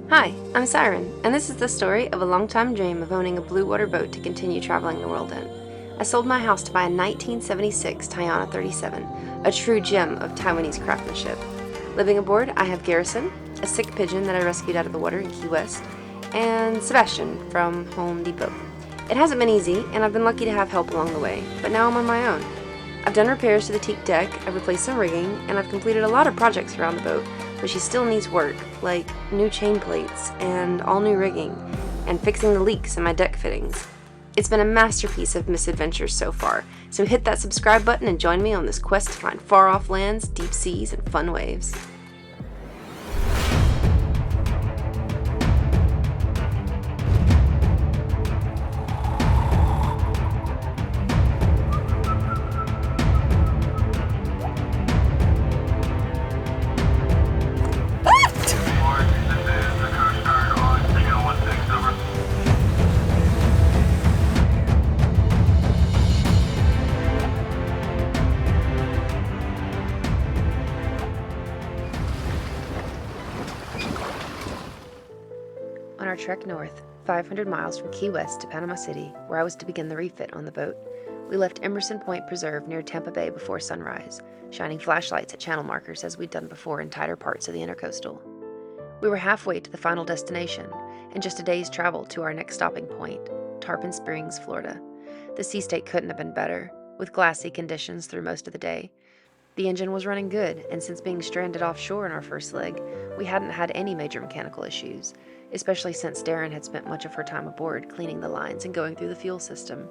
Hi, I'm Siren, and this is the story of a long-time dream of owning a bluewater boat to continue traveling the world in. I sold my house to buy a 1976 Tayana 37, a true gem of Taiwanese craftsmanship. Living aboard, I have Garrison, a sick pigeon that I rescued out of the water in Key West, and Sebastian from Home Depot. It hasn't been easy, and I've been lucky to have help along the way, but now I'm on my own. I've done repairs to the teak deck, I've replaced some rigging, and I've completed a lot of projects around the boat, but she still needs work, like new chain plates and all new rigging, and fixing the leaks in my deck fittings. It's been a masterpiece of misadventures so far, so hit that subscribe button and join me on this quest to find far-off lands, deep seas, and fun waves. On our trek north, 500 miles from Key West to Panama City, where I was to begin the refit on the boat, we left Emerson Point Preserve near Tampa Bay before sunrise, shining flashlights at channel markers as we'd done before in tighter parts of the intercoastal. We were halfway to the final destination, and just a day's travel to our next stopping point, Tarpon Springs, Florida. The sea state couldn't have been better, with glassy conditions through most of the day. The engine was running good, and since being stranded offshore in our first leg, we hadn't had any major mechanical issues, especially since Darren had spent much of her time aboard cleaning the lines and going through the fuel system.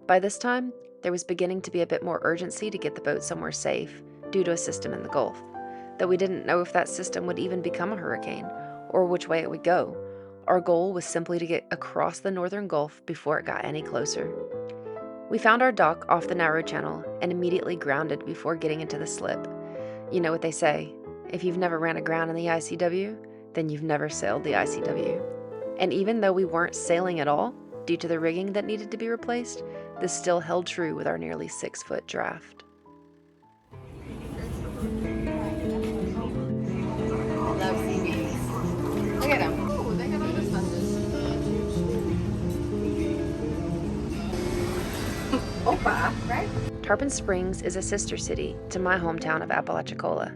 By this time, there was beginning to be a bit more urgency to get the boat somewhere safe, due to a system in the Gulf, though we didn't know if that system would even become a hurricane, or which way it would go. Our goal was simply to get across the northern Gulf before it got any closer. We found our dock off the narrow channel and immediately grounded before getting into the slip. You know what they say, if you've never ran aground in the ICW, then you've never sailed the ICW. And even though we weren't sailing at all, due to the rigging that needed to be replaced, this still held true with our nearly 6-foot draft. Love seaweeds. Look at them. Oh, they got all the sponges. Opa, right? Tarpon Springs is a sister city to my hometown of Apalachicola,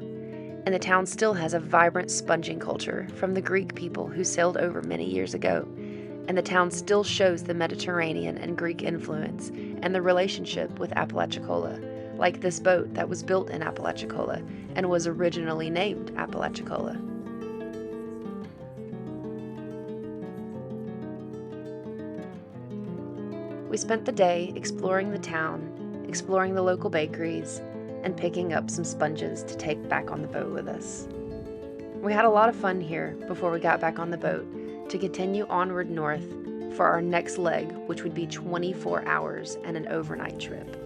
and the town still has a vibrant sponging culture from the Greek people who sailed over many years ago, and the town still shows the Mediterranean and Greek influence and the relationship with Apalachicola, like this boat that was built in Apalachicola and was originally named Apalachicola. We spent the day exploring the town, exploring the local bakeries, and picking up some sponges to take back on the boat with us. We had a lot of fun here before we got back on the boat to continue onward north for our next leg, which would be 24 hours and an overnight trip.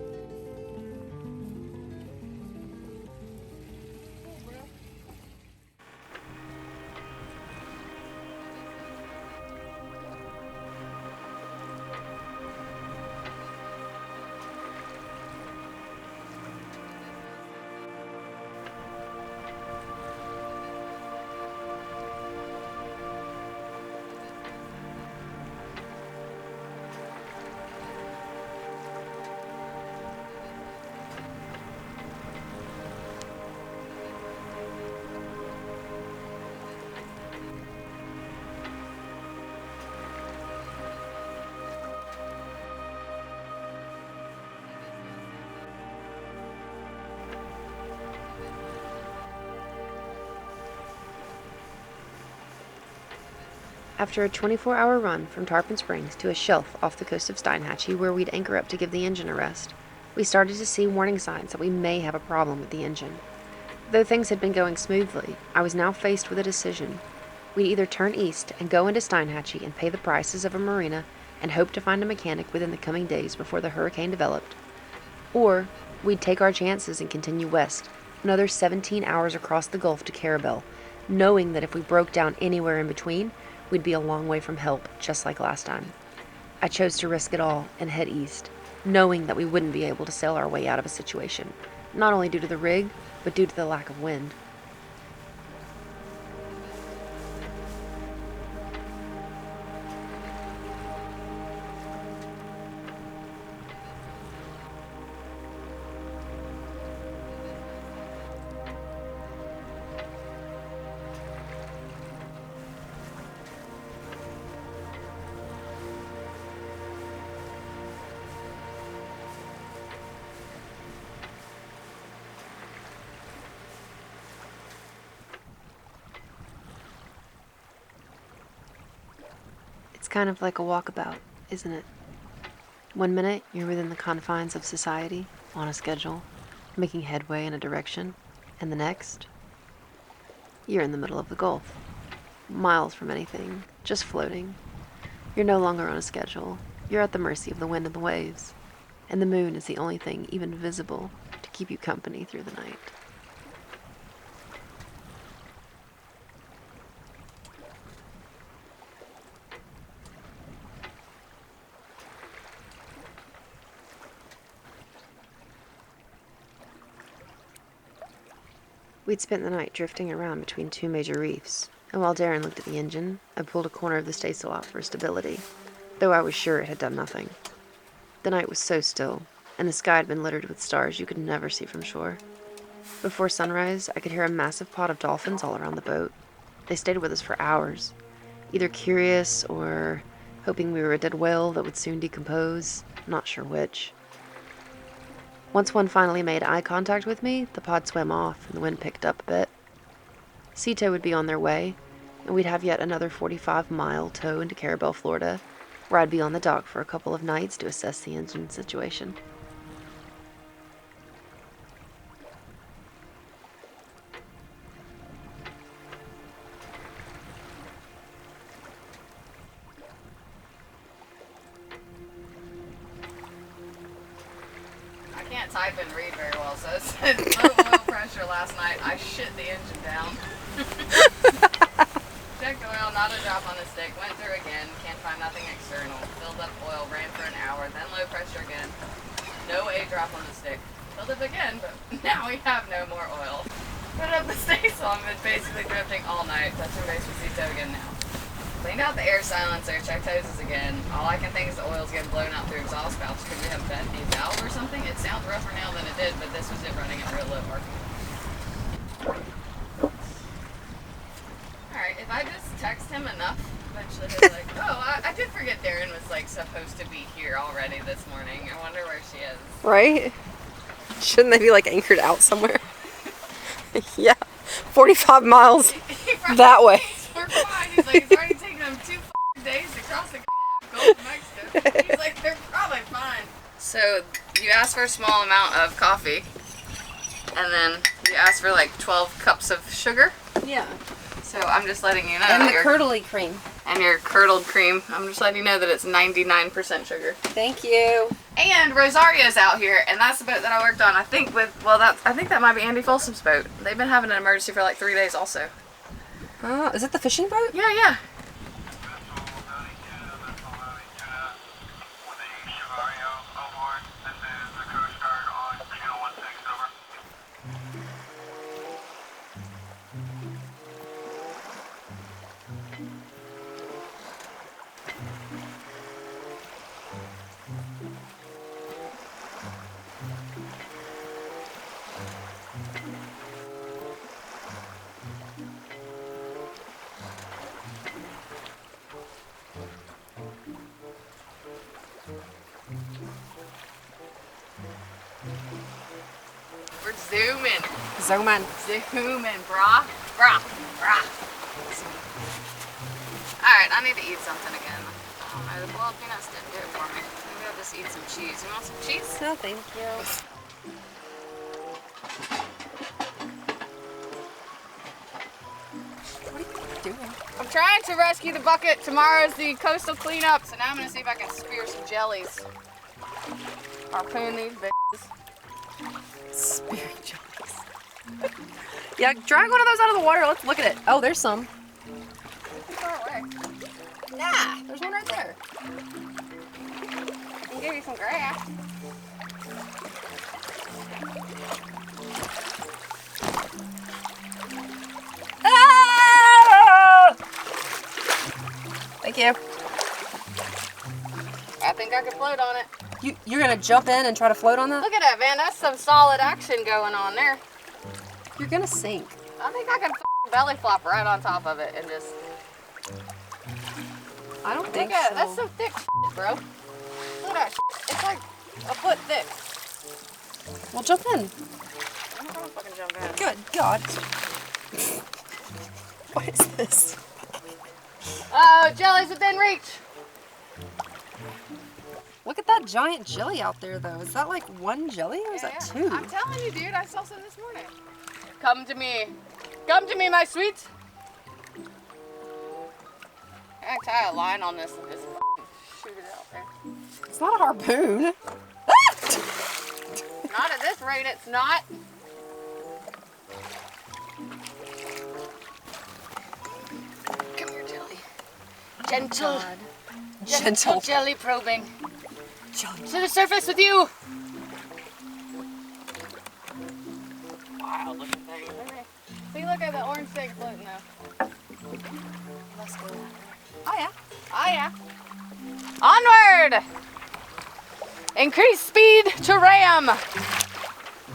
After a 24-hour run from Tarpon Springs to a shelf off the coast of Steinhatchee where we'd anchor up to give the engine a rest, we started to see warning signs that we may have a problem with the engine. Though things had been going smoothly, I was now faced with a decision. We'd either turn east and go into Steinhatchee and pay the prices of a marina and hope to find a mechanic within the coming days before the hurricane developed, or we'd take our chances and continue west, another 17 hours across the Gulf to Carabel, knowing that if we broke down anywhere in between, we'd be a long way from help, just like last time. I chose to risk it all and head east, knowing that we wouldn't be able to sail our way out of a situation, not only due to the rig, but due to the lack of wind. kind of like a walkabout, isn't it? One minute, you're within the confines of society, on a schedule, making headway in a direction, and the next, you're in the middle of the Gulf, miles from anything, just floating. You're no longer on a schedule. You're at the mercy of the wind and the waves, and the moon is the only thing even visible to keep you company through the night. We'd spent the night drifting around between two major reefs, and while Darren looked at the engine, I pulled a corner of the staysail out for stability, though I was sure it had done nothing. The night was so still, and the sky had been littered with stars you could never see from shore. Before sunrise, I could hear a massive pod of dolphins all around the boat. They stayed with us for hours, either curious or hoping we were a dead whale that would soon decompose, not sure which. Once one finally made eye contact with me, the pod swam off and the wind picked up a bit. Sea-tow would be on their way, and we'd have yet another 45-mile tow into Carabel, Florida, where I'd be on the dock for a couple of nights to assess the engine situation. I can't type and read very well, so it said low oil pressure last night. I shit the engine down. Checked oil, not a drop on the stick. Went through again, can't find nothing external. Filled up oil, ran for an hour, then low pressure again. No a drop on the stick. Filled up again, but now we have no more oil. Put up the staysail, I'm basically drifting all night. Touching base with sea-tow again now. Cleaned out the air silencer, checked hoses again. All I can think is the oil's getting blown out through exhaust valves. Could we have bent a valve or something? It sounds rougher now than it did, but this was it running at real low RPM. Alright, if I just text him enough, eventually he'll be like, oh, I did forget Darren was like supposed to be here already this morning. I wonder where she is. Right? Shouldn't they be like anchored out somewhere? Yeah, 45 miles that way. We're fine. He's like, it's already taken them 2 days to cross the Gulf of Mexico. He's like, they're probably fine. So you asked for a small amount of coffee, and then you asked for like 12 cups of sugar. Yeah. So I'm just letting you know. And that the curdly cream. And your curdled cream. I'm just letting you know that it's 99% sugar. Thank you. And Rosario's out here, and that's the boat that I worked on. I think I think that might be Andy Folsom's boat. They've been having an emergency for like 3 days also. Oh, is it the fishing boat? Yeah. We're zooming. Zooming. Zooming, brah. Alright, I need to eat something again. I don't know, the boiled peanuts didn't do it for me. Maybe I'll just eat some cheese. You want some cheese? No, thank you. What are you doing? I'm trying to rescue the bucket. Tomorrow's the coastal cleanup, so now I'm gonna see if I can spear some jellies. Harpoon these bitches. Spearing jellies. Yeah, drag one of those out of the water. Let's look at it. Oh, there's some. Too far away. Yeah, there's one right there. I can give you some grass. Ah! Thank you. I think I can float on it. You're gonna jump in and try to float on that? Look at that, man. That's some solid action going on there. You're gonna sink. I think I can belly flop right on top of it and just... I don't think Look at so. it. That's some thick bro. Look at that It's like a foot thick. Well, jump in. I'm not gonna fucking jump in. Good God. What is this? Oh, jelly's within reach. Look at that giant jelly out there, though. Is that like one jelly or is that two? I'm telling you, dude. I saw some this morning. Come to me. Come to me, my sweet. I tie a line on this and just shoot it out there. It's not a harpoon. Not at this rate, it's not. Come here, jelly. Gentle. Gentle jelly probing. Jelly. To the surface with you. Wild looking thing. See, look at the orange thing floating though. Let's go. Oh, yeah. Oh yeah. Onward! Increase speed to ram.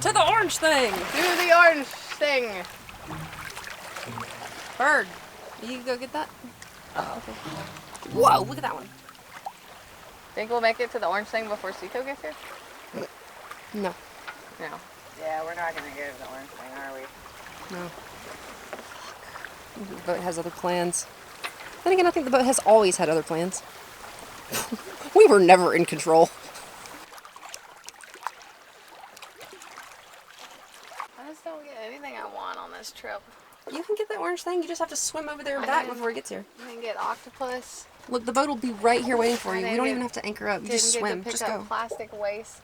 To the orange thing. Do the orange thing. Bird. You go get that? Oh, okay. Whoa, look at that one. Think we'll make it to the orange thing before Sito gets here? No. No. Yeah, we're not gonna get to the orange thing, are we? No. The boat has other plans. Then again, I think the boat has always had other plans. We were never in control. I just don't get anything I want on this trip. You can get that orange thing. You just have to swim over there and back before it gets here. I didn't get octopus. Look, the boat will be right here waiting for I you. didn't We don't get- even have to anchor up. You just Didn't get swim. to pick Just up go. plastic waste.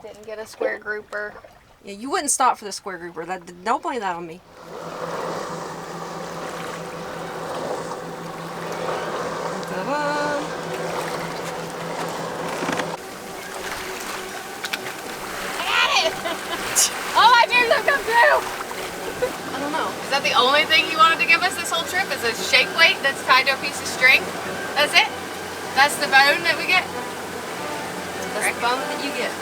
Didn't get a square grouper. Yeah, you wouldn't stop for the square grouper. Don't blame that on me. Ta-da. All my dreams have come true! I don't know. Is that the only thing you wanted to give us this whole trip? Is a shake weight that's tied to a piece of string? That's it? That's the bone that we get? That's the bone that you get.